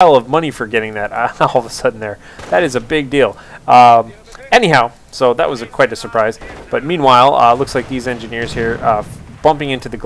pile of money for getting that all of a sudden there. That is a big deal. Anyhow, so that was quite a surprise. But meanwhile, looks like these engineers here bumping into the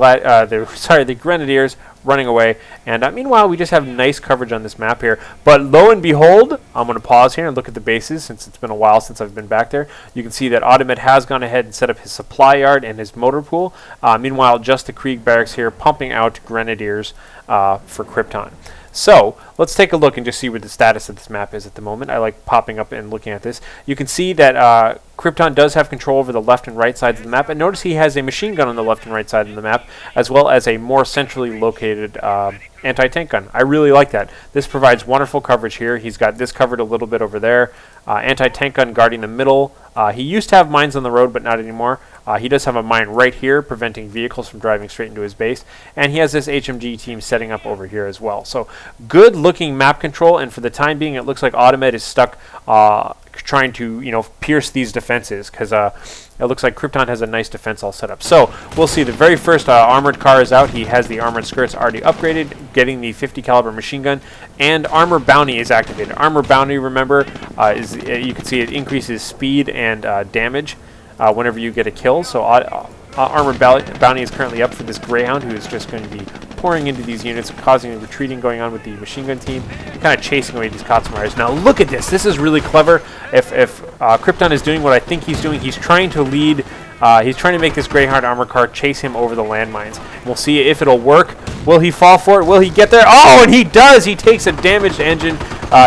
grenadiers, running away. And meanwhile, we just have nice coverage on this map here. But lo and behold, I'm going to pause here and look at the bases since it's been a while since I've been back there. You can see that Audemed has gone ahead and set up his supply yard and his motor pool. Meanwhile, just the Krieg barracks here pumping out grenadiers for CryptoN. So let's take a look and just see what the status of this map is at the moment. I like popping up and looking at this. You can see that CryptoN does have control over the left and right sides of the map, and notice he has a machine gun on the left and right side of the map, as well as a more centrally located anti-tank gun. I really like that. This provides wonderful coverage here. He's got this covered a little bit over there. Anti-tank gun guarding the middle. He used to have mines on the road, but not anymore. He does have a mine right here, preventing vehicles from driving straight into his base. And he has this HMG team setting up over here as well. So good looking map control, and for the time being, it looks like Audemed is stuck trying to, pierce these defenses, because it looks like CryptoN has a nice defense all set up. So we'll see. The very first armored car is out. He has the armored skirts already upgraded, getting the 50 caliber machine gun, and Armor Bounty is activated. Armor Bounty, remember, you can see it increases speed and damage whenever you get a kill. So Armor Bounty is currently up for this Greyhound, who is just going to be pouring into these units, causing a retreating going on with the machine gun team, kind of chasing away these Katzenmeyers. Now look at this. This is really clever. If CryptoN is doing what I think he's doing, he's trying to lead. He's trying to make this Greyhound armor car chase him over the landmines. We'll see if it'll work. Will he fall for it? Will he get there? Oh, and he does! He takes a damaged engine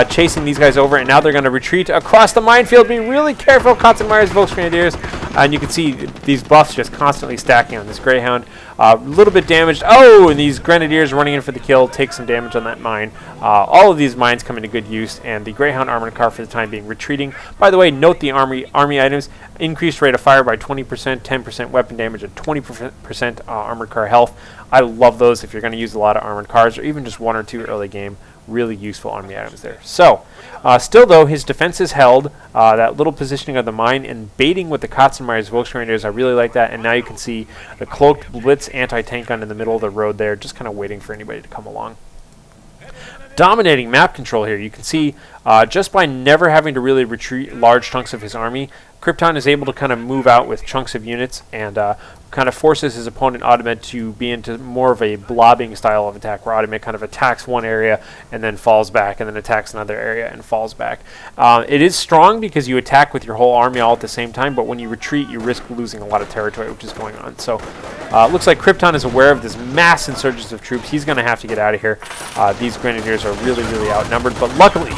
chasing these guys over, and now they're going to retreat across the minefield. Be really careful, Katzenmeyer's Volksgrenadiers. And you can see these buffs just constantly stacking on this Greyhound. A little bit damaged. Oh, and these Grenadiers running in for the kill take some damage on that mine. All of these mines come into good use, and the Greyhound armored car for the time being retreating. By the way, note the army items. Increased rate of fire by 20%, 10% weapon damage, and 20% armored car health. I love those if you're going to use a lot of armored cars, or even just one or two early game. Really useful army items there. So, still though, his defense is held. That little positioning of the mine and baiting with the Katzenmeyer's Volksgrenadiers, I really like that. And now you can see the cloaked Blitz anti-tank gun in the middle of the road there, just kind of waiting for anybody to come along. Dominating map control here. You can see just by never having to really retreat large chunks of his army, CryptoN is able to kind of move out with chunks of units and kind of forces his opponent Audemed to be into more of a blobbing style of attack, where Audemed kind of attacks one area and then falls back, and then attacks another area and falls back. It is strong because you attack with your whole army all at the same time, but when you retreat, you risk losing a lot of territory, which is going on. So looks like CryptoN is aware of this mass insurgence of troops. He's going to have to get out of here. These Grenadiers are really, really outnumbered, but luckily,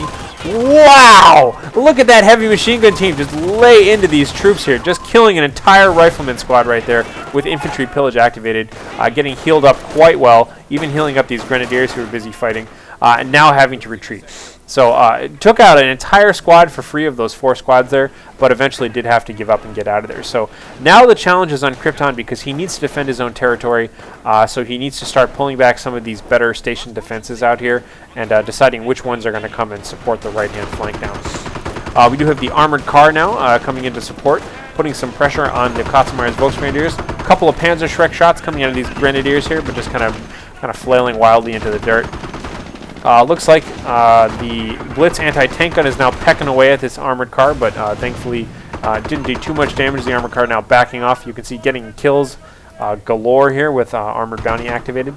wow! Look at that heavy machine gun team just lay into these troops here, just killing an entire rifleman squad right there with infantry pillage activated, getting healed up quite well, even healing up these Grenadiers who were busy fighting, and now having to retreat. So it took out an entire squad for free of those 4 squads there, but eventually did have to give up and get out of there. So now the challenge is on CryptoN, because he needs to defend his own territory, so he needs to start pulling back some of these better stationed defenses out here and deciding which ones are going to come and support the right-hand flank now. We do have the armored car now coming into support, putting some pressure on the Katzenmeyer's Volksgrenadiers. A couple of Panzerschreck shots coming out of these Grenadiers here, but just kind of flailing wildly into the dirt. Looks like the Blitz anti-tank gun is now pecking away at this armored car, but thankfully didn't do too much damage. The armored car now backing off. You can see getting kills galore here with Armored Bounty activated.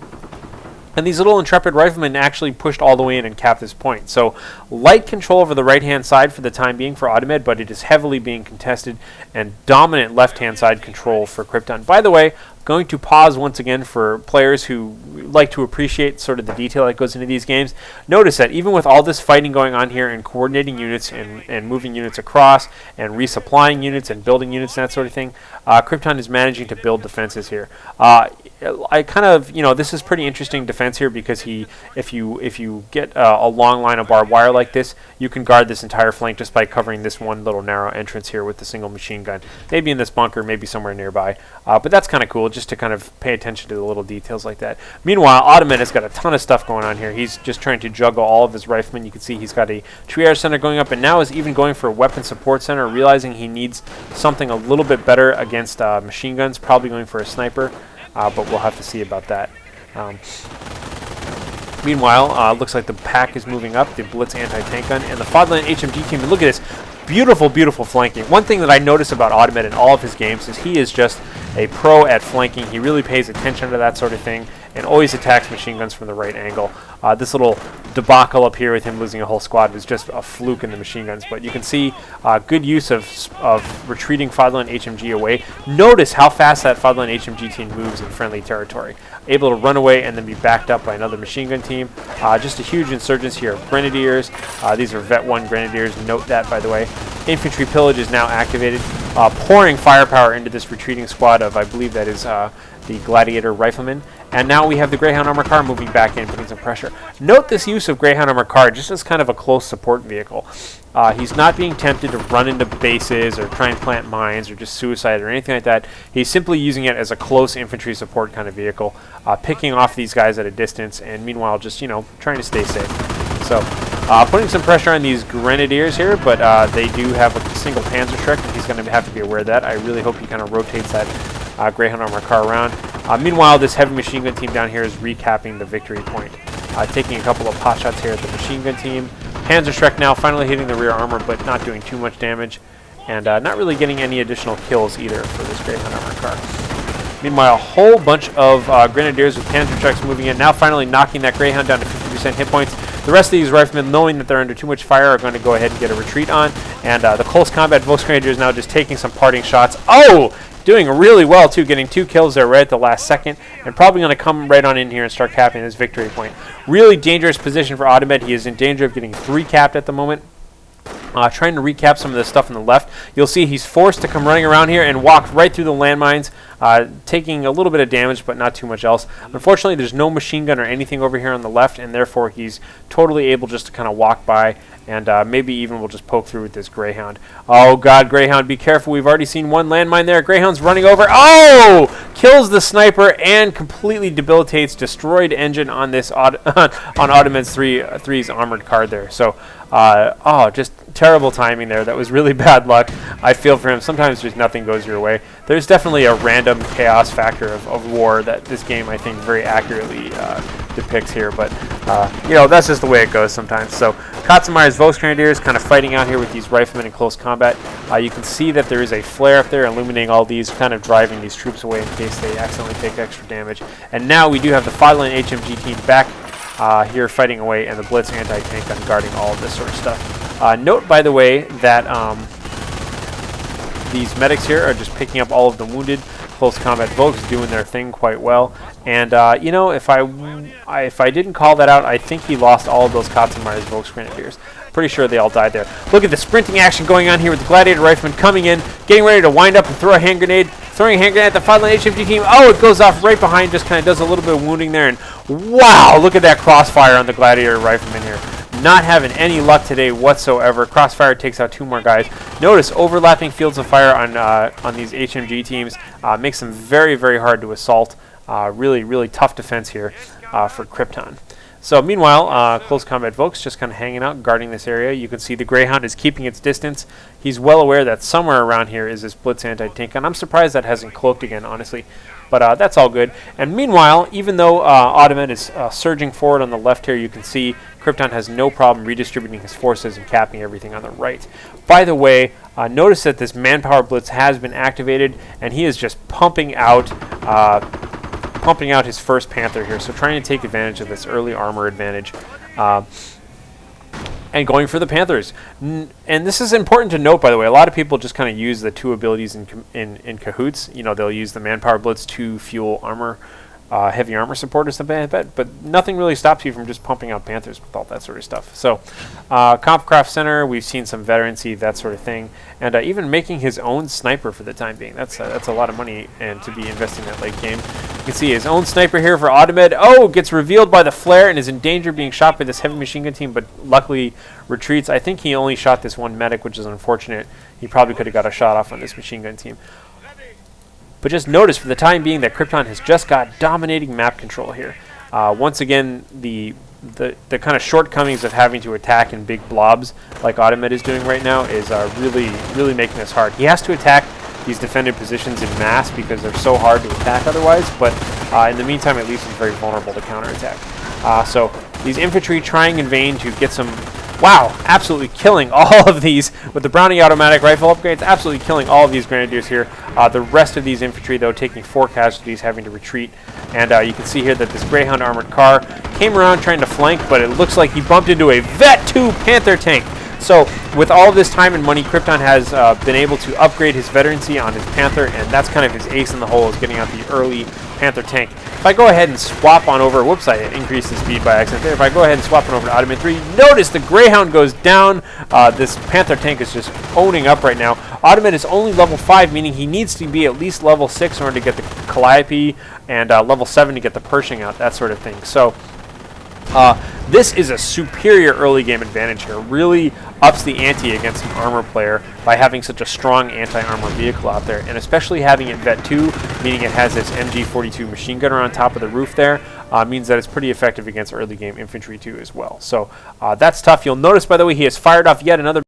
And these little intrepid riflemen actually pushed all the way in and capped this point. So light control over the right-hand side for the time being for Audemed, but it is heavily being contested, and dominant left-hand side control for CryptoN. By the way, going to pause once again for players who like to appreciate sort of the detail that goes into these games. Notice that even with all this fighting going on here and coordinating units and moving units across and resupplying units and building units and that sort of thing, CryptoN is managing to build defenses here. I kind of, this is pretty interesting defense here, because if you get a long line of barbed wire like this, you can guard this entire flank just by covering this one little narrow entrance here with the single machine gun. Maybe in this bunker, maybe somewhere nearby. But that's kind of cool, just to kind of pay attention to the little details like that. Meanwhile, Audemed has got a ton of stuff going on here. He's just trying to juggle all of his riflemen. You can see he's got a triage center going up, and now is even going for a weapon support center, realizing he needs something a little bit better against machine guns, probably going for a sniper. But we'll have to see about that. Meanwhile, looks like the pack is moving up, the Blitz anti-tank gun, and the Fatherland HMG team. And look at this. Beautiful, beautiful flanking. One thing that I notice about Audemed in all of his games is he is just a pro at flanking. He really pays attention to that sort of thing and always attacks machine guns from the right angle. This little debacle up here with him losing a whole squad was just a fluke in the machine guns, but you can see good use of retreating Fatherland HMG away. Notice how fast that Fatherland HMG team moves in friendly territory. Able to run away and then be backed up by another machine gun team. Just a huge insurgence here of Grenadiers. These are Vet 1 Grenadiers. Note that, by the way. Infantry Pillage is now activated, pouring firepower into this retreating squad of, I believe that is the Gladiator Riflemen. And now we have the Greyhound Armor Car moving back in, putting some pressure. Note this use of Greyhound Armor Car just as kind of a close support vehicle. He's not being tempted to run into bases or try and plant mines or just suicide or anything like that. He's simply using it as a close infantry support kind of vehicle, picking off these guys at a distance and meanwhile just, you know, trying to stay safe. So, putting some pressure on these Grenadiers here, but they do have a single Panzerschreck, and he's going to have to be aware of that. I really hope he kind of rotates that Greyhound Armor Car around. Meanwhile, this heavy machine gun team down here is recapping the victory point. Taking a couple of pot shots here at the machine gun team. Panzerschreck now finally hitting the rear armor, but not doing too much damage. And not really getting any additional kills either for this Greyhound Armor Car. Meanwhile, a whole bunch of Grenadiers with Panzerschrecks moving in, now finally knocking that Greyhound down to 50% hit points. The rest of these riflemen, knowing that they're under too much fire, are going to go ahead and get a retreat on. And the close combat Volksgrenadiers now just taking some parting shots. Oh! Doing really well, too, getting 2 kills there right at the last second, and probably going to come right on in here and start capping this victory point. Really dangerous position for Audemed. He is in danger of getting 3 capped at the moment. Trying to recap some of the stuff on the left. You'll see he's forced to come running around here and walk right through the landmines, taking a little bit of damage, but not too much else. Unfortunately, there's no machine gun or anything over here on the left, and therefore he's totally able just to kind of walk by, and maybe even we'll just poke through with this Greyhound. Oh, God, Greyhound, be careful. We've already seen one landmine there. Greyhound's running over. Oh! Kills the sniper and completely debilitates destroyed engine on this on Audemed 3's armored car there. So, oh, just terrible timing there. That was really bad luck. I feel for him. Sometimes just nothing goes your way. There's definitely a random chaos factor of war that this game, I think, very accurately depicts here. But, you know, that's just the way it goes sometimes. So, Katzenmeyer's Volksgrenadiers kind of fighting out here with these riflemen in close combat. You can see that there is a flare up there illuminating all these, kind of driving these troops away in case they accidentally take extra damage. And now we do have the Fatherland HMG team back here fighting away, and the Blitz anti-tank gun guarding all of this sort of stuff. Note, by the way, that these medics here are just picking up all of the wounded. Close combat Volks doing their thing quite well. And, you know, if I didn't call that out, I think he lost all of those Katzenmeyer's Volksgrenadiers. Pretty sure they all died there. Look at the sprinting action going on here with the Gladiator Rifleman coming in, getting ready to wind up and throw a hand grenade. Throwing a hand grenade at the Fatherland HMG team. Oh, it goes off right behind, just kind of does a little bit of wounding there. And wow, look at that crossfire on the Gladiator Rifleman here. Not having any luck today whatsoever. Crossfire takes out 2 more guys. Notice overlapping fields of fire on these HMG teams makes them very, very hard to assault. Really, really tough defense here for CryptoN. So meanwhile, close combat Volks just kind of hanging out, guarding this area. You can see the Greyhound is keeping its distance. He's well aware that somewhere around here is this Blitz anti-tank, and I'm surprised that hasn't cloaked again, honestly. But that's all good. And meanwhile, even though Audemed is surging forward on the left here, you can see CryptoN has no problem redistributing his forces and capping everything on the right. By the way, notice that this manpower blitz has been activated, and he is just pumping out his first Panther here, so trying to take advantage of this early armor advantage and going for the Panthers. And this is important to note, by the way. A lot of people just kind of use the 2 abilities in cahoots. You know, they'll use the manpower blitz to fuel armor, heavy armor support or something like that, but nothing really stops you from just pumping out Panthers with all that sort of stuff. So, Kampfkraft Center, we've seen some veterancy, that sort of thing, and even making his own sniper for the time being. That's a lot of money and to be investing in that late game. You can see his own sniper here for Audemed. Oh, gets revealed by the flare and is in danger of being shot by this heavy machine gun team, but luckily retreats. I think he only shot this one medic, which is unfortunate. He probably could have got a shot off on this machine gun team. But just notice for the time being that CryptoN has just got dominating map control here. Once again, the kind of shortcomings of having to attack in big blobs like Audemed is doing right now is really making this hard. He has to attack these defended positions in mass because they're so hard to attack otherwise, but in the meantime, at least he's very vulnerable to counterattack. So these infantry trying in vain to get some... Wow, absolutely killing all of these with the Browning automatic rifle upgrades, absolutely killing all of these grenadiers here. The rest of these infantry, though, taking 4 casualties, having to retreat. And you can see here that this Greyhound armored car came around trying to flank, but it looks like he bumped into a Vet 2 Panther tank. So with all of this time and money, CryptoN has been able to upgrade his veterancy on his Panther, and that's kind of his ace in the hole, is getting out the early Panther tank. If I go ahead and swap on over, whoops, I increased the speed by accident there. If I go ahead and swap on over to Audemed3, notice the Greyhound goes down. This Panther tank is just owning up right now. Audemed is only level 5, meaning he needs to be at least level 6 in order to get the Calliope, and level 7 to get the Pershing out, that sort of thing. So this is a superior early game advantage here. Really ups the ante against an armor player by having such a strong anti-armor vehicle out there, and especially having it Vet 2, meaning it has this MG42 machine gunner on top of the roof there, means that it's pretty effective against early game infantry too as well. So that's tough. You'll notice, by the way, he has fired off yet another